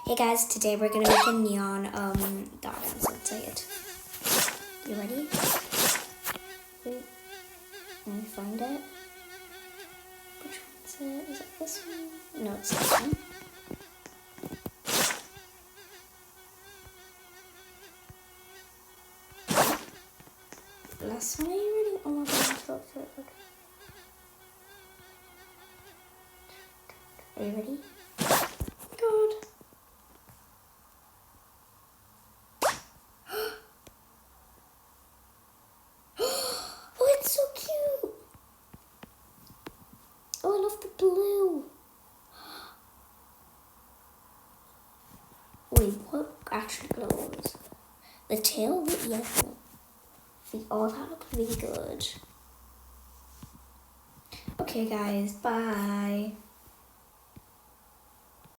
Hey guys, today we're gonna make a neon dog. I'm so excited. You ready? Wait, let me find it. Which one's it? Is it this one? No, it's this one. Last one, are you ready? Oh my god, look. Are you ready? God. Oh, it's so cute. Oh, I love the blue. Wait, what actually glows? The tail, the yellow. Oh, that looks really good. Okay, guys, bye.